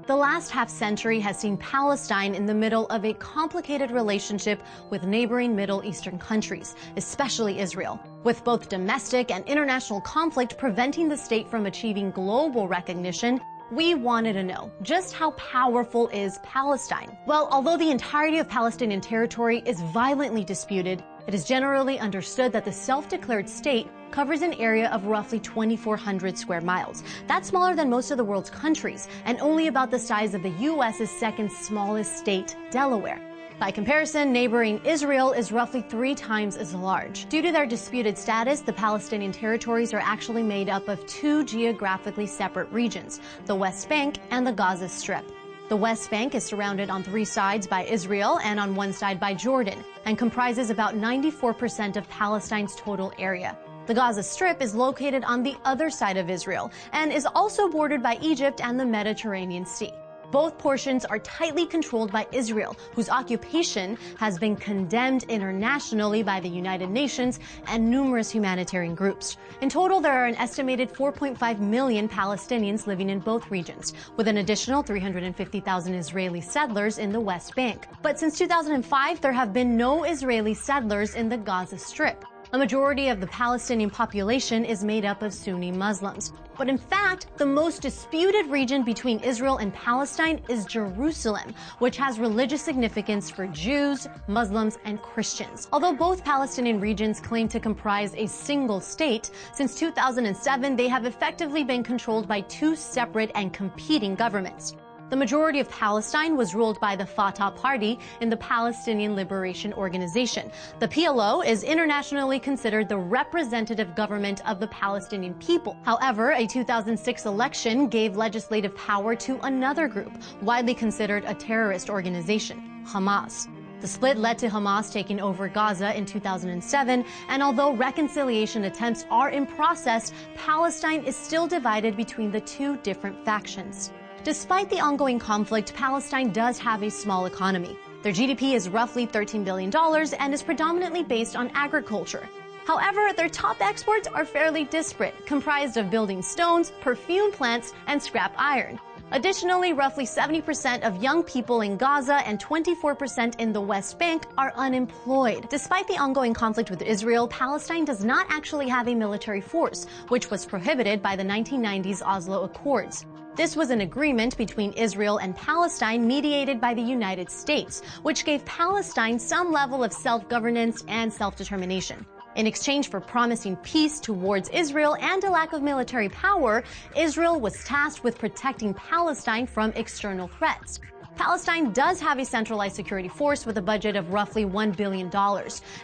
The last half-century has seen Palestine in the middle of a complicated relationship with neighboring Middle Eastern countries, especially Israel, with both domestic and international conflict preventing the state from achieving global recognition. We wanted to know, just how powerful is Palestine? Well, although the entirety of Palestinian territory is violently disputed, it is generally understood that the self-declared state covers an area of roughly 2,400 square miles. That's smaller than most of the world's countries, and only about the size of the U.S.'s second smallest state, Delaware. By comparison, neighboring Israel is roughly 3 times as large. Due to their disputed status, the Palestinian territories are actually made up of 2 geographically separate regions, the West Bank and the Gaza Strip. The West Bank is surrounded on 3 sides by Israel and on 1 side by Jordan, and comprises about 94% of Palestine's total area. The Gaza Strip is located on the other side of Israel and is also bordered by Egypt and the Mediterranean Sea. Both portions are tightly controlled by Israel, whose occupation has been condemned internationally by the United Nations and numerous humanitarian groups. In total, there are an estimated 4.5 million Palestinians living in both regions, with an additional 350,000 Israeli settlers in the West Bank. But since 2005, there have been no Israeli settlers in the Gaza Strip. A majority of the Palestinian population is made up of Sunni Muslims. But in fact, the most disputed region between Israel and Palestine is Jerusalem, which has religious significance for Jews, Muslims, and Christians. Although both Palestinian regions claim to comprise a single state, since 2007 they have effectively been controlled by 2 separate and competing governments. The majority of Palestine was ruled by the Fatah party in the Palestinian Liberation Organization. The PLO is internationally considered the representative government of the Palestinian people. However, a 2006 election gave legislative power to another group, widely considered a terrorist organization, Hamas. The split led to Hamas taking over Gaza in 2007, and although reconciliation attempts are in process, Palestine is still divided between the 2 different factions. Despite the ongoing conflict, Palestine does have a small economy. Their GDP is roughly $13 billion and is predominantly based on agriculture. However, their top exports are fairly disparate, comprised of building stones, perfume plants, and scrap iron. Additionally, roughly 70% of young people in Gaza and 24% in the West Bank are unemployed. Despite the ongoing conflict with Israel, Palestine does not actually have a military force, which was prohibited by the 1990s Oslo Accords. This was an agreement between Israel and Palestine mediated by the United States, which gave Palestine some level of self-governance and self-determination. In exchange for promising peace towards Israel and a lack of military power, Israel was tasked with protecting Palestine from external threats. Palestine does have a centralized security force with a budget of roughly $1 billion,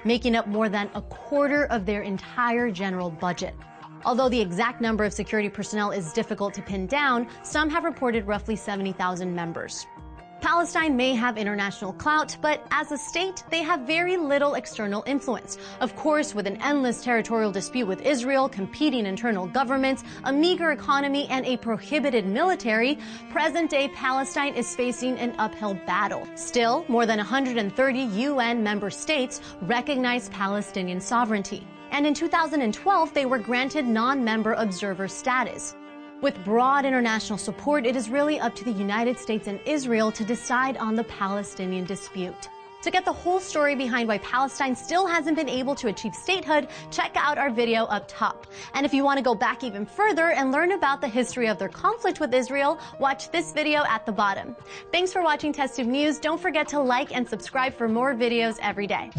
making up more than a quarter of their entire general budget. Although the exact number of security personnel is difficult to pin down, some have reported roughly 70,000 members. Palestine may have international clout, but as a state, they have very little external influence. Of course, with an endless territorial dispute with Israel, competing internal governments, a meager economy, and a prohibited military, present-day Palestine is facing an uphill battle. Still, more than 130 UN member states recognize Palestinian sovereignty. And in 2012, they were granted non-member observer status. With broad international support, it is really up to the United States and Israel to decide on the Palestinian dispute. To get the whole story behind why Palestine still hasn't been able to achieve statehood, check out our video up top. And if you want to go back even further and learn about the history of their conflict with Israel, watch this video at the bottom. Thanks for watching TestTube News. Don't forget to like and subscribe for more videos every day.